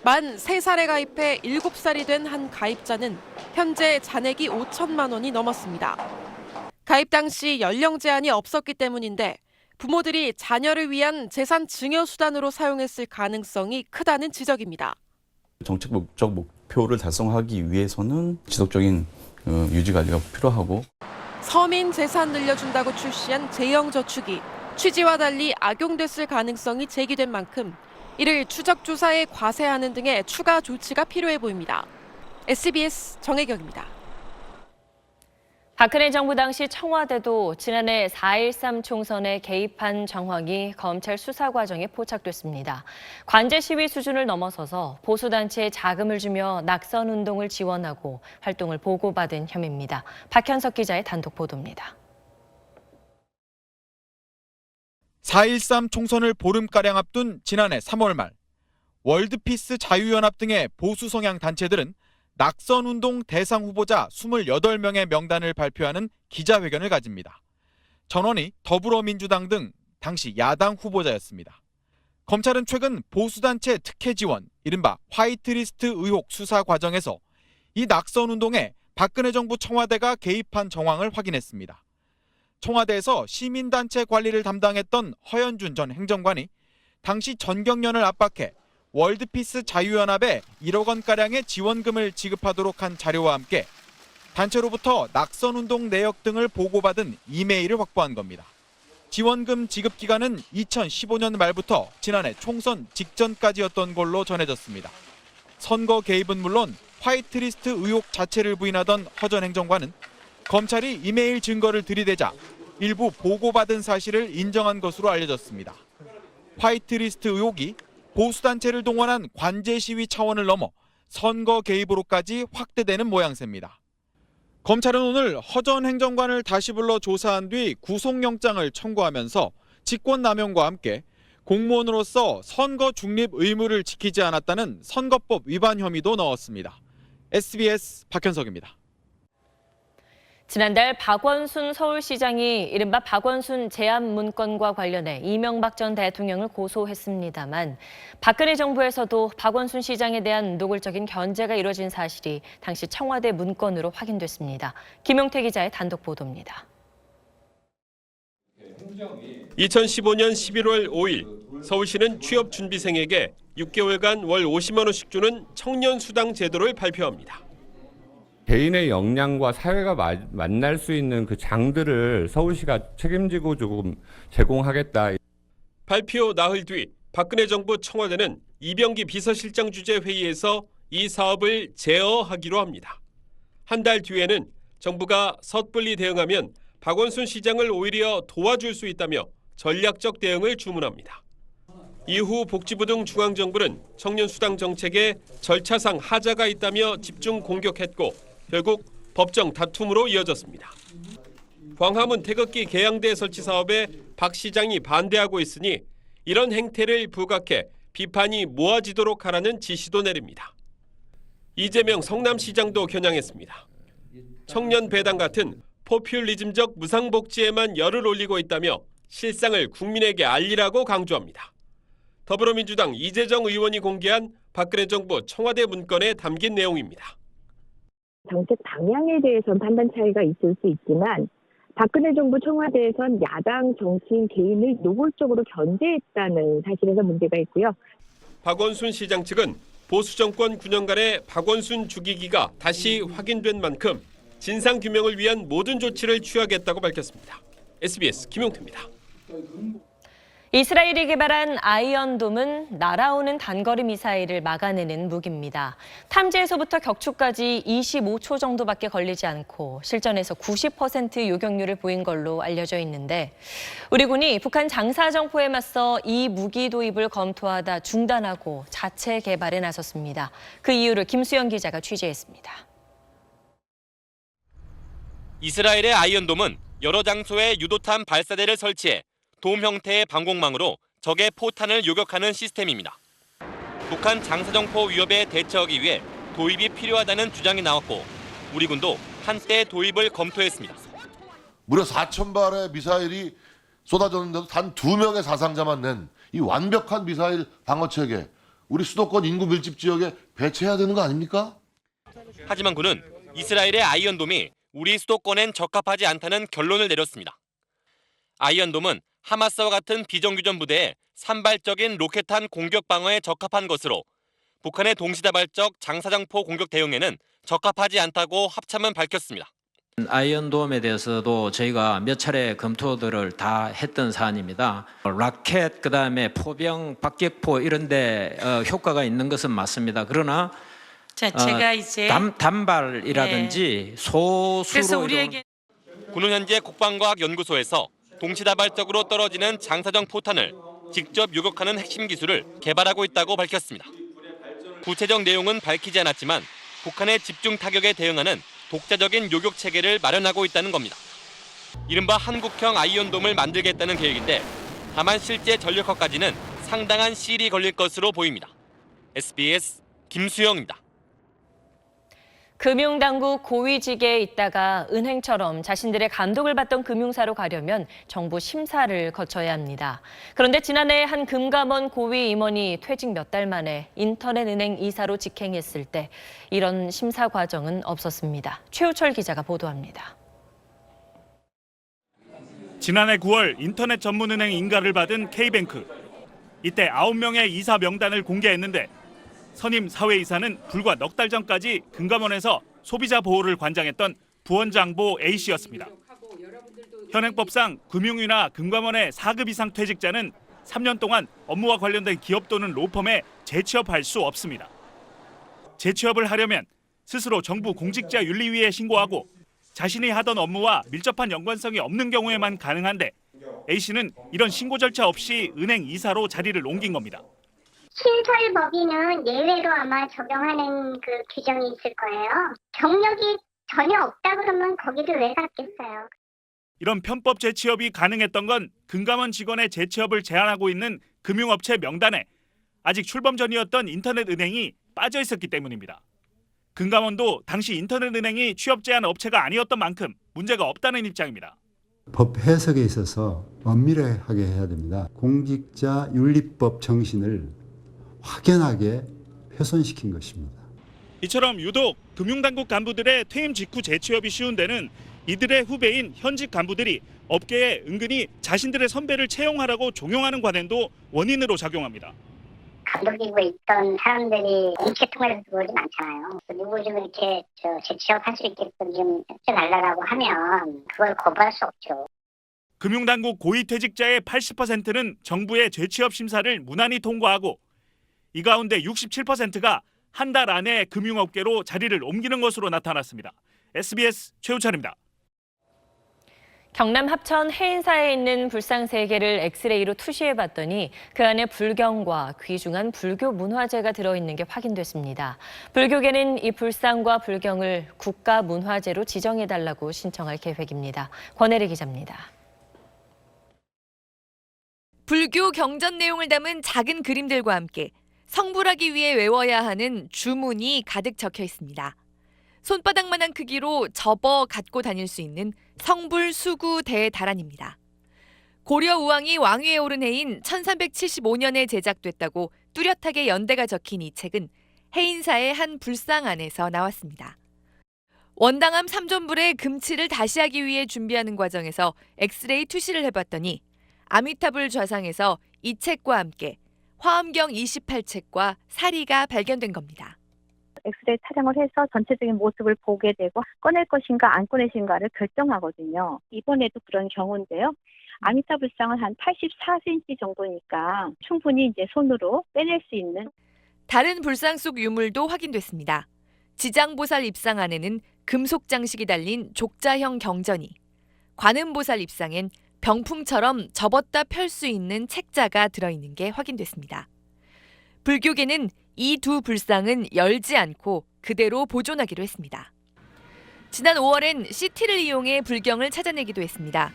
만 3살에 가입해 7살이 된 한 가입자는 현재 잔액이 5천만 원이 넘었습니다. 가입 당시 연령 제한이 없었기 때문인데 부모들이 자녀를 위한 재산 증여 수단으로 사용했을 가능성이 크다는 지적입니다. 정책 목표를 달성하기 위해서는 지속적인 유지 관리가 필요하고 서민 재산 늘려준다고 출시한 재형저축이 취지와 달리 악용됐을 가능성이 제기된 만큼 이를 추적 조사에 과세하는 등의 추가 조치가 필요해 보입니다. SBS 정혜경입니다. 박근혜 정부 당시 청와대도 지난해 4.13 총선에 개입한 정황이 검찰 수사 과정에 포착됐습니다. 관제 시위 수준을 넘어서서 보수단체에 자금을 주며 낙선운동을 지원하고 활동을 보고받은 혐의입니다. 박현석 기자의 단독 보도입니다. 4.13 총선을 보름가량 앞둔 지난해 3월 말 월드피스 자유연합 등의 보수 성향 단체들은 낙선운동 대상 후보자 28명의 명단을 발표하는 기자회견을 가집니다. 전원이 더불어민주당 등 당시 야당 후보자였습니다. 검찰은 최근 보수단체 특혜 지원, 이른바 화이트리스트 의혹 수사 과정에서 이 낙선운동에 박근혜 정부 청와대가 개입한 정황을 확인했습니다. 청와대에서 시민단체 관리를 담당했던 허현준 전 행정관이 당시 전경련을 압박해 월드피스 자유연합에 1억 원가량의 지원금을 지급하도록 한 자료와 함께 단체로부터 낙선운동 내역 등을 보고받은 이메일을 확보한 겁니다. 지원금 지급 기간은 2015년 말부터 지난해 총선 직전까지였던 걸로 전해졌습니다. 선거 개입은 물론 화이트리스트 의혹 자체를 부인하던 허 전 행정관은 검찰이 이메일 증거를 들이대자 일부 보고받은 사실을 인정한 것으로 알려졌습니다. 화이트리스트 의혹이 보수단체를 동원한 관제 시위 차원을 넘어 선거 개입으로까지 확대되는 모양새입니다. 검찰은 오늘 허 전 행정관을 다시 불러 조사한 뒤 구속영장을 청구하면서 직권남용과 함께 공무원으로서 선거 중립 의무를 지키지 않았다는 선거법 위반 혐의도 넣었습니다. SBS 박현석입니다. 지난달 박원순 서울시장이 이른바 박원순 제안 문건과 관련해 이명박 전 대통령을 고소했습니다만 박근혜 정부에서도 박원순 시장에 대한 노골적인 견제가 이뤄진 사실이 당시 청와대 문건으로 확인됐습니다. 김용태 기자의 단독 보도입니다. 2015년 11월 5일 서울시는 취업준비생에게 6개월간 월 50만 원씩 주는 청년수당 제도를 발표합니다. 개인의 역량과 사회가 만날 수 있는 그 장들을 서울시가 책임지고 조금 제공하겠다. 발표 나흘 뒤 박근혜 정부 청와대는 이병기 비서실장 주재 회의에서 이 사업을 제어하기로 합니다. 한 달 뒤에는 정부가 섣불리 대응하면 박원순 시장을 오히려 도와줄 수 있다며 전략적 대응을 주문합니다. 이후 복지부 등 중앙정부는 청년수당 정책에 절차상 하자가 있다며 집중 공격했고 결국 법정 다툼으로 이어졌습니다. 광화문 태극기 개양대 설치 사업에 박 시장이 반대하고 있으니 이런 행태를 부각해 비판이 모아지도록 하라는 지시도 내립니다. 이재명 성남시장도 겨냥했습니다. 청년 배당 같은 포퓰리즘적 무상복지에만 열을 올리고 있다며 실상을 국민에게 알리라고 강조합니다. 더불어민주당 이재정 의원이 공개한 박근혜 정부 청와대 문건에 담긴 내용입니다. 정책 방향에 대해서는 판단 차이가 있을 수 있지만 박근혜 정부 청와대에선 야당 정치인 개인을 노골적으로 견제했다는 사실에서 문제가 있고요. 박원순 시장 측은 보수 정권 9년간의 박원순 죽이기가 다시 확인된 만큼 진상규명을 위한 모든 조치를 취하겠다고 밝혔습니다. SBS 김용태입니다. 이스라엘이 개발한 아이언돔은 날아오는 단거리 미사일을 막아내는 무기입니다. 탐지에서부터 격추까지 25초 정도밖에 걸리지 않고 실전에서 90% 요격률을 보인 걸로 알려져 있는데 우리 군이 북한 장사정포에 맞서 이 무기 도입을 검토하다 중단하고 자체 개발에 나섰습니다. 그 이유를 김수영 기자가 취재했습니다. 이스라엘의 아이언돔은 여러 장소에 유도탄 발사대를 설치해 돔 형태의 방공망으로 적의 포탄을 요격하는 시스템입니다. 북한 장사정포 위협에 대처하기 위해 도입이 필요하다는 주장이 나왔고 우리 군도 한때 도입을 검토했습니다. 무려 4,000발의 미사일이 쏟아졌는데도 단 2명의 사상자만 낸 이 완벽한 미사일 방어체계, 우리 수도권 인구 밀집 지역에 배치해야 되는 거 아닙니까? 하지만 군은 이스라엘의 아이언돔이 우리 수도권엔 적합하지 않다는 결론을 내렸습니다. 아이언돔은 하마스와 같은 비정규전 부대의 산발적인 로켓탄 공격 방어에 적합한 것으로 북한의 동시다발적 장사정포 공격 대응에는 적합하지 않다고 합참은 밝혔습니다. 아이언돔에 대해서도 저희가 몇 차례 검토들을 다 했던 사안입니다. 라켓, 그다음에 포병, 박격포 이런 데 효과가 있는 것은 맞습니다. 그러나 제가 이제 단발이라든지 소수로 우리에게 군은 현재 국방과학연구소에서 동시다발적으로 떨어지는 장사정 포탄을 직접 요격하는 핵심 기술을 개발하고 있다고 밝혔습니다. 구체적 내용은 밝히지 않았지만 북한의 집중 타격에 대응하는 독자적인 요격 체계를 마련하고 있다는 겁니다. 이른바 한국형 아이언돔을 만들겠다는 계획인데 다만 실제 전력화까지는 상당한 시일이 걸릴 것으로 보입니다. SBS 김수영입니다. 금융당국 고위직에 있다가 은행처럼 자신들의 감독을 받던 금융사로 가려면 정부 심사를 거쳐야 합니다. 그런데 지난해 한 금감원 고위 임원이 퇴직 몇 달 만에 인터넷은행 이사로 직행했을 때 이런 심사 과정은 없었습니다. 최우철 기자가 보도합니다. 지난해 9월 인터넷 전문은행 인가를 받은 K뱅크. 이때 9명의 이사 명단을 공개했는데 선임 사회이사는 불과 넉 달 전까지 금감원에서 소비자 보호를 관장했던 부원장보 A씨였습니다. 현행법상 금융위나 금감원의 4급 이상 퇴직자는 3년 동안 업무와 관련된 기업 또는 로펌에 재취업할 수 없습니다. 재취업을 하려면 스스로 정부 공직자윤리위에 신고하고 자신이 하던 업무와 밀접한 연관성이 없는 경우에만 가능한데 A씨는 이런 신고 절차 없이 은행 이사로 자리를 옮긴 겁니다. 신설법인은 예외로 아마 적용하는 그 규정이 있을 거예요. 경력이 전혀 없다 그러면 거기를 왜 갔겠어요. 이런 편법 재취업이 가능했던 건 금감원 직원의 재취업을 제한하고 있는 금융업체 명단에 아직 출범 전이었던 인터넷은행이 빠져 있었기 때문입니다. 금감원도 당시 인터넷은행이 취업 제한 업체가 아니었던 만큼 문제가 없다는 입장입니다. 법 해석에 있어서 엄밀하게 해야 됩니다. 공직자 윤리법 정신을 확연하게 훼손시킨 것입니다. 이처럼 유독 금융당국 간부들의 퇴임 직후 재취업이 쉬운 데는 이들의 후배인 현직 간부들이 업계에 은근히 자신들의 선배를 채용하라고 종용하는 관행도 원인으로 작용합니다. 감독이고 있던 사람들이 공채 통해서 들어오지 않잖아요. 누구 좀 이렇게 재취업할 수 있게끔 좀 해달라고 하면 그걸 거부할 수 없죠. 금융당국 고위퇴직자의 80%는 정부의 재취업 심사를 무난히 통과하고 이 가운데 67%가 한 달 안에 금융업계로 자리를 옮기는 것으로 나타났습니다. SBS 최우찬입니다. 경남 합천 해인사에 있는 불상 3개를 엑스레이로 투시해봤더니 그 안에 불경과 귀중한 불교 문화재가 들어있는 게 확인됐습니다. 불교계는 이 불상과 불경을 국가문화재로 지정해달라고 신청할 계획입니다. 권혜리 기자입니다. 불교 경전 내용을 담은 작은 그림들과 함께 성불하기 위해 외워야 하는 주문이 가득 적혀 있습니다. 손바닥만한 크기로 접어 갖고 다닐 수 있는 성불 수구 대다란입니다. 고려 우왕이 왕위에 오른 해인 1375년에 제작됐다고 뚜렷하게 연대가 적힌 이 책은 해인사의 한 불상 안에서 나왔습니다. 원당함 삼존불의 금칠을 다시 하기 위해 준비하는 과정에서 엑스레이 투시를 해봤더니 아미타불 좌상에서 이 책과 함께 화엄경 28책과 사리가 발견된 겁니다. 엑스레이 촬영을 해서 전체적인 모습을 보게 되고 꺼낼 것인가 안 꺼낼 것인가를 결정하거든요. 이번에도 그런 경우인데요. 아미타 불상은 한 84cm 정도니까 충분히 이제 손으로 빼낼 수 있는. 다른 불상 속 유물도 확인됐습니다. 지장보살 입상 안에는 금속 장식이 달린 족자형 경전이, 관음보살 입상엔 병풍처럼 접었다 펼 수 있는 책자가 들어있는 게 확인됐습니다. 불교계는 이 두 불상은 열지 않고 그대로 보존하기로 했습니다. 지난 5월엔 CT를 이용해 불경을 찾아내기도 했습니다.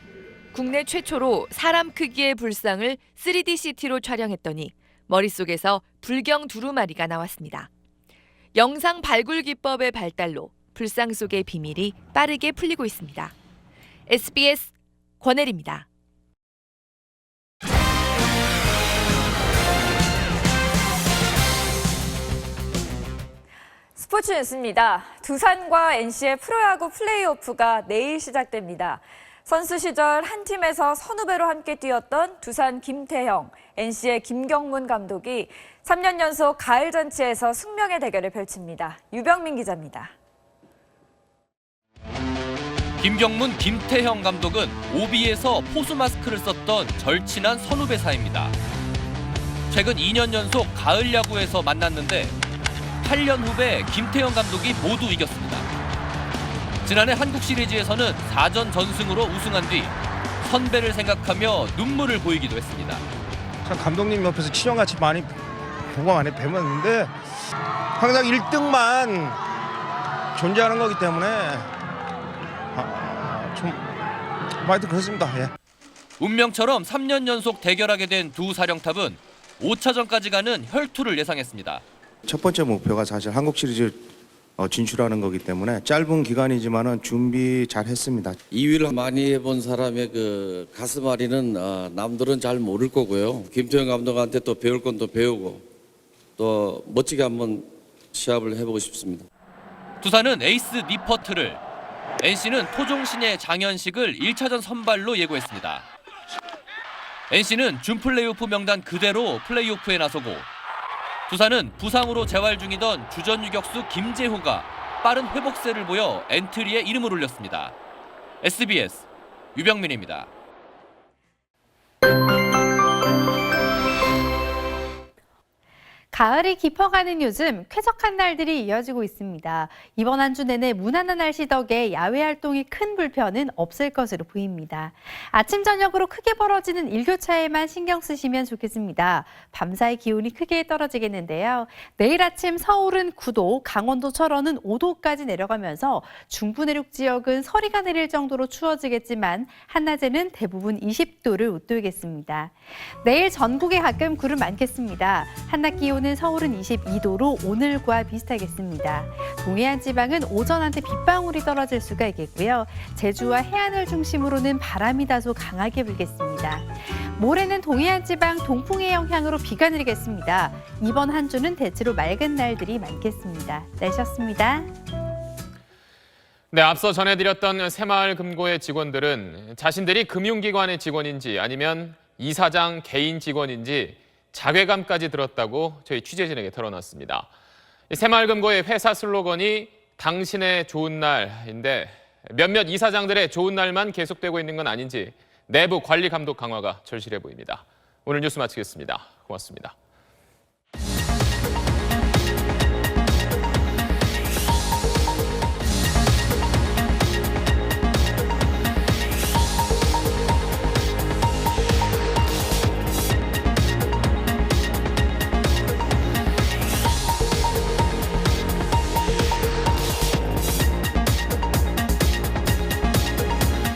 국내 최초로 사람 크기의 불상을 3D CT로 촬영했더니 머릿속에서 불경 두루마리가 나왔습니다. 영상 발굴 기법의 발달로 불상 속의 비밀이 빠르게 풀리고 있습니다. SBS 권혜리입니다. 스포츠 뉴스입니다. 두산과 NC의 프로야구 플레이오프가 내일 시작됩니다. 선수 시절 한 팀에서 선후배로 함께 뛰었던 두산 김태형, NC의 김경문 감독이 3년 연속 가을 잔치에서 숙명의 대결을 펼칩니다. 유병민 기자입니다. 김경문, 김태형 감독은 OB에서 포수 마스크를 썼던 절친한 선후배 사이입니다. 최근 2년 연속 가을 야구에서 만났는데 8년 후배 김태형 감독이 모두 이겼습니다. 지난해 한국 시리즈에서는 4전 전승으로 우승한 뒤 선배를 생각하며 눈물을 보이기도 했습니다. 감독님 옆에서 친형같이 많이 보고 많이 배웠는데 항상 1등만 존재하는 거기 때문에 좀 많이 그렇습니다. 예. 운명처럼 3년 연속 대결하게 된 두 사령탑은 5차전까지 가는 혈투를 예상했습니다. 첫 번째 목표가 사실 한국 시리즈 진출하는 거기 때문에 짧은 기간이지만은 준비 잘 했습니다. 2위를 많이 해본 사람의 그 가슴앓이는 남들은 잘 모를 거고요. 김태형 감독한테 또 배울 건 또 배우고 또 멋지게 한번 시합을 해보고 싶습니다. 두산은 에이스 니퍼트를, NC는 토종신의 장현식을 1차전 선발로 예고했습니다. NC는 준 플레이오프 명단 그대로 플레이오프에 나서고 두산은 부상으로 재활 중이던 주전 유격수 김재호가 빠른 회복세를 보여 엔트리에 이름을 올렸습니다. SBS 유병민입니다. 가을이 깊어가는 요즘 쾌적한 날들이 이어지고 있습니다. 이번 한 주 내내 무난한 날씨 덕에 야외 활동에 큰 불편은 없을 것으로 보입니다. 아침 저녁으로 크게 벌어지는 일교차에만 신경 쓰시면 좋겠습니다. 밤사이 기온이 크게 떨어지겠는데요. 내일 아침 서울은 9도, 강원도 철원은 5도까지 내려가면서 중부 내륙 지역은 서리가 내릴 정도로 추워지겠지만 한낮에는 대부분 20도를 웃돌겠습니다. 내일 전국에 가끔 구름 많겠습니다. 한낮 기온은 서울은 22도로 오늘과 비슷하겠습니다. 동해안 지방은 오전 한때 빗방울이 떨어질 수가 있겠고요. 제주와 해안을 중심으로는 바람이 다소 강하게 불겠습니다. 모레는 동해안 지방 동풍의 영향으로 비가 내리겠습니다. 이번 한 주는 대체로 맑은 날들이 많겠습니다. 날씨였습니다. 네, 앞서 전해드렸던 새마을금고의 직원들은 자신들이 금융기관의 직원인지 아니면 이사장 개인 직원인지 자괴감까지 들었다고 저희 취재진에게 털어놨습니다. 새마을금고의 회사 슬로건이 당신의 좋은 날인데 몇몇 이사장들의 좋은 날만 계속되고 있는 건 아닌지 내부 관리 감독 강화가 절실해 보입니다. 오늘 뉴스 마치겠습니다. 고맙습니다.